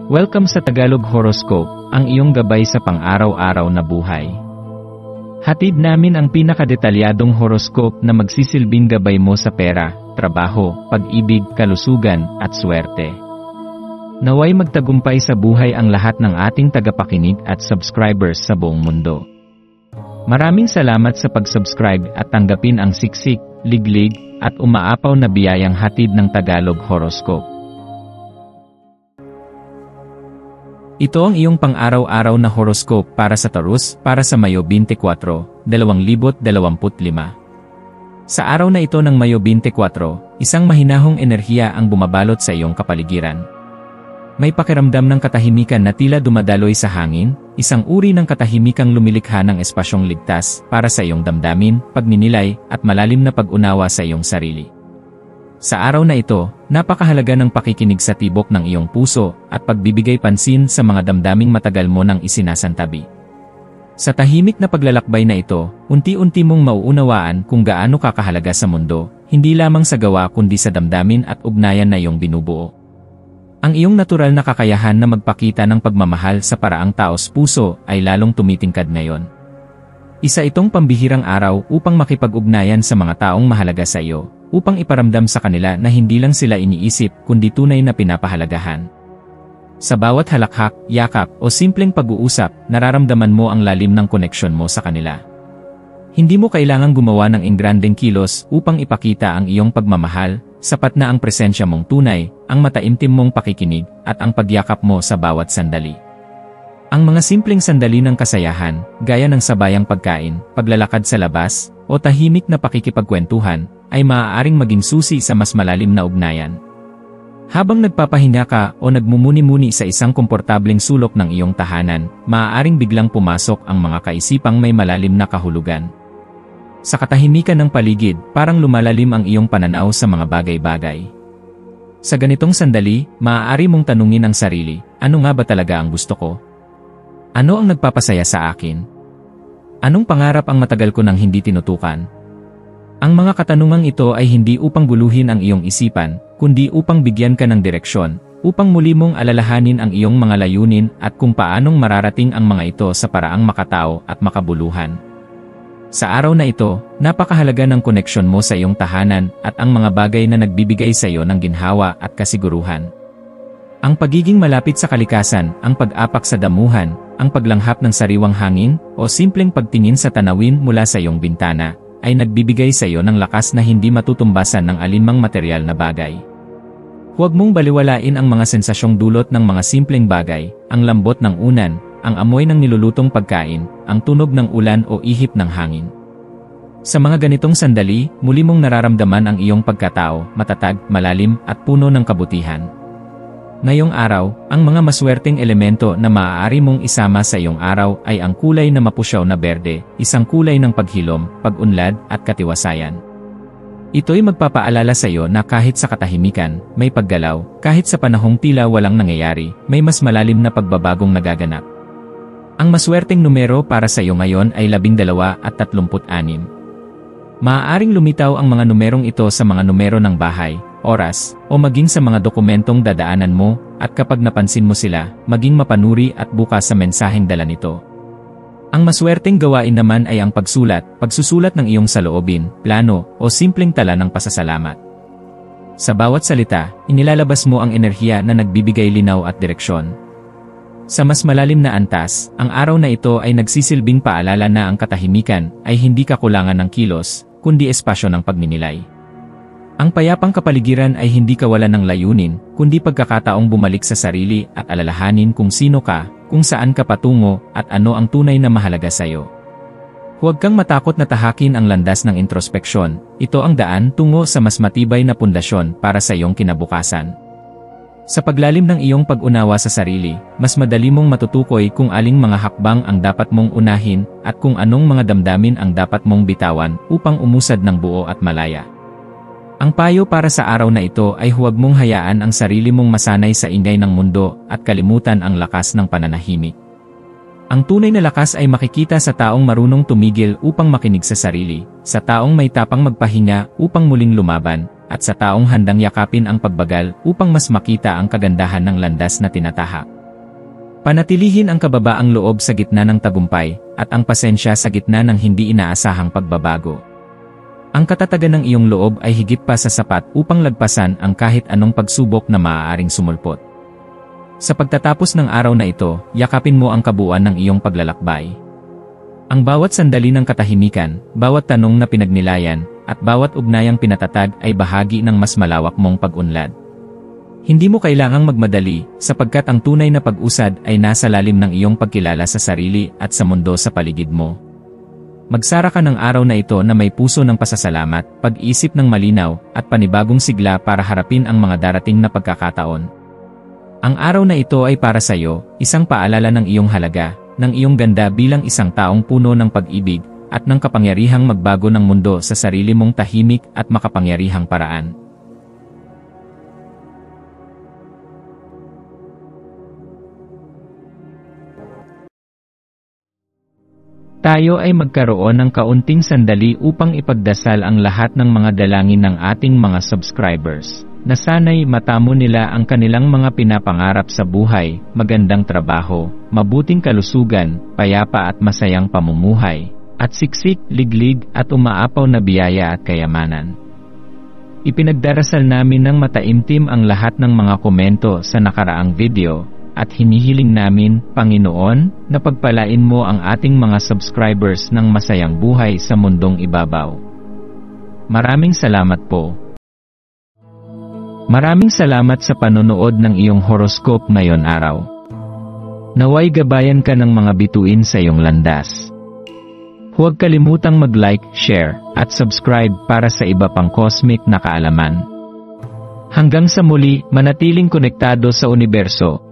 Welcome sa Tagalog Horoscope, ang iyong gabay sa pang-araw-araw na buhay. Hatid namin ang pinakadetalyadong horoscope na magsisilbing gabay mo sa pera, trabaho, pag-ibig, kalusugan, at swerte. Naway magtagumpay sa buhay ang lahat ng ating tagapakinig at subscribers sa buong mundo. Maraming salamat sa pag-subscribe at tanggapin ang siksik, liglig, at umaapaw na biyayang hatid ng Tagalog Horoscope. Ito ang iyong pang-araw-araw na horoscope para sa Taurus para sa Mayo 24, 2025. Sa araw na ito ng Mayo 24, isang mahinahong enerhiya ang bumabalot sa iyong kapaligiran. May pakiramdam ng katahimikan na tila dumadaloy sa hangin, isang uri ng katahimikang lumilikha ng espasyong ligtas para sa iyong damdamin, pagninilay, at malalim na pag-unawa sa iyong sarili. Sa araw na ito, napakahalaga ng pakikinig sa tibok ng iyong puso at pagbibigay pansin sa mga damdaming matagal mo nang isinasantabi. Sa tahimik na paglalakbay na ito, unti-unti mong mauunawaan kung gaano kakahalaga sa mundo, hindi lamang sa gawa kundi sa damdamin at ugnayan na iyong binubuo. Ang iyong natural na kakayahan na magpakita ng pagmamahal sa paraang taos puso ay lalong tumitingkad ngayon. Isa itong pambihirang araw upang makipag-ugnayan sa mga taong mahalaga sa iyo, upang iparamdam sa kanila na hindi lang sila iniisip kundi tunay na pinapahalagahan. Sa bawat halakhak, yakap o simpleng pag-uusap, nararamdaman mo ang lalim ng koneksyon mo sa kanila. Hindi mo kailangang gumawa ng ingrandeng kilos upang ipakita ang iyong pagmamahal, sapat na ang presensya mong tunay, ang mataimtim mong pakikinig, at ang pagyakap mo sa bawat sandali. Ang mga simpleng sandali ng kasayahan, gaya ng sabayang pagkain, paglalakad sa labas, o tahimik na pakikipagkwentuhan, ay maaaring maging susi sa mas malalim na ugnayan. Habang nagpapahinga ka o nagmumuni-muni sa isang komportableng sulok ng iyong tahanan, maaaring biglang pumasok ang mga kaisipang may malalim na kahulugan. Sa katahimikan ng paligid, parang lumalalim ang iyong pananaw sa mga bagay-bagay. Sa ganitong sandali, maaari mong tanungin ang sarili, ano nga ba talaga ang gusto ko? Ano ang nagpapasaya sa akin? Anong pangarap ang matagal ko nang hindi tinutukan? Ang mga katanungang ito ay hindi upang guluhin ang iyong isipan, kundi upang bigyan ka ng direksyon, upang muli mong alalahanin ang iyong mga layunin at kung paanong mararating ang mga ito sa paraang makatao at makabuluhan. Sa araw na ito, napakahalaga ng koneksyon mo sa iyong tahanan at ang mga bagay na nagbibigay sa iyo ng ginhawa at kasiguruhan. Ang pagiging malapit sa kalikasan, ang pag-apak sa damuhan, ang paglanghap ng sariwang hangin, o simpleng pagtingin sa tanawin mula sa iyong bintana, ay nagbibigay sa iyo ng lakas na hindi matutumbasan ng alinmang materyal na bagay. Huwag mong baliwalain ang mga sensasyong dulot ng mga simpleng bagay, ang lambot ng unan, ang amoy ng nilulutong pagkain, ang tunog ng ulan o ihip ng hangin. Sa mga ganitong sandali, muli mong nararamdaman ang iyong pagkatao, matatag, malalim, at puno ng kabutihan. Ngayong araw, ang mga maswerteng elemento na maaari mong isama sa iyong araw ay ang kulay na mapusyaw na berde, isang kulay ng paghilom, pag-unlad, at katiwasayan. Ito'y magpapaalala sa iyo na kahit sa katahimikan, may paggalaw, kahit sa panahong tila walang nangyayari, may mas malalim na pagbabagong nagaganap. Ang maswerteng numero para sa iyo ngayon ay 12 at 36. Maaaring lumitaw ang mga numerong ito sa mga numero ng bahay, oras, o maging sa mga dokumentong dadaanan mo, at kapag napansin mo sila, maging mapanuri at bukas sa mensaheng dala nito. Ang maswerteng gawain naman ay ang pagsusulat ng iyong saloobin, plano, o simpleng tala ng pasasalamat. Sa bawat salita, inilalabas mo ang enerhiya na nagbibigay linaw at direksyon. Sa mas malalim na antas, ang araw na ito ay nagsisilbing paalala na ang katahimikan ay hindi kakulangan ng kilos, kundi espasyo ng pagninilay. Ang payapang kapaligiran ay hindi kawalan ng layunin, kundi pagkakataong bumalik sa sarili at alalahanin kung sino ka, kung saan ka patungo, at ano ang tunay na mahalaga sa iyo. Huwag kang matakot na tahakin ang landas ng introspeksyon, ito ang daan tungo sa mas matibay na pundasyon para sa iyong kinabukasan. Sa paglalim ng iyong pag-unawa sa sarili, mas madali mong matutukoy kung aling mga hakbang ang dapat mong unahin at kung anong mga damdamin ang dapat mong bitawan upang umusad ng buo at malaya. Ang payo para sa araw na ito ay huwag mong hayaan ang sarili mong masanay sa ingay ng mundo at kalimutan ang lakas ng pananahimik. Ang tunay na lakas ay makikita sa taong marunong tumigil upang makinig sa sarili, sa taong may tapang magpahinga upang muling lumaban, at sa taong handang yakapin ang pagbagal upang mas makita ang kagandahan ng landas na tinatahak. Panatilihin ang kababaang loob sa gitna ng tagumpay, at ang pasensya sa gitna ng hindi inaasahang pagbabago. Ang katatagan ng iyong loob ay higit pa sa sapat upang lagpasan ang kahit anong pagsubok na maaaring sumulpot. Sa pagtatapos ng araw na ito, yakapin mo ang kabuuan ng iyong paglalakbay. Ang bawat sandali ng katahimikan, bawat tanong na pinagnilayan, at bawat ugnayang pinatatag ay bahagi ng mas malawak mong pag-unlad. Hindi mo kailangang magmadali, sapagkat ang tunay na pag-usad ay nasa lalim ng iyong pagkilala sa sarili at sa mundo sa paligid mo. Magsara ka ng araw na ito na may puso ng pasasalamat, pag-isip ng malinaw, at panibagong sigla para harapin ang mga darating na pagkakataon. Ang araw na ito ay para sa iyo, isang paalala ng iyong halaga, ng iyong ganda bilang isang taong puno ng pag-ibig, at ng kapangyarihang magbago ng mundo sa sarili mong tahimik at makapangyarihang paraan. Tayo ay magkaroon ng kaunting sandali upang ipagdasal ang lahat ng mga dalangin ng ating mga subscribers, na sana'y matamo nila ang kanilang mga pinapangarap sa buhay, magandang trabaho, mabuting kalusugan, payapa at masayang pamumuhay, at siksik, liglig at umaapaw na biyaya at kayamanan. Ipinagdarasal namin ng mataimtim ang lahat ng mga komento sa nakaraang video, at hinihiling namin, Panginoon, na pagpalain mo ang ating mga subscribers ng masayang buhay sa mundong ibabaw. Maraming salamat po. Maraming salamat sa panonood ng iyong horoscope ngayon araw. Naway gabayan ka ng mga bituin sa iyong landas. Huwag kalimutang mag-like, share, at subscribe para sa iba pang cosmic na kaalaman. Hanggang sa muli, manatiling konektado sa universo,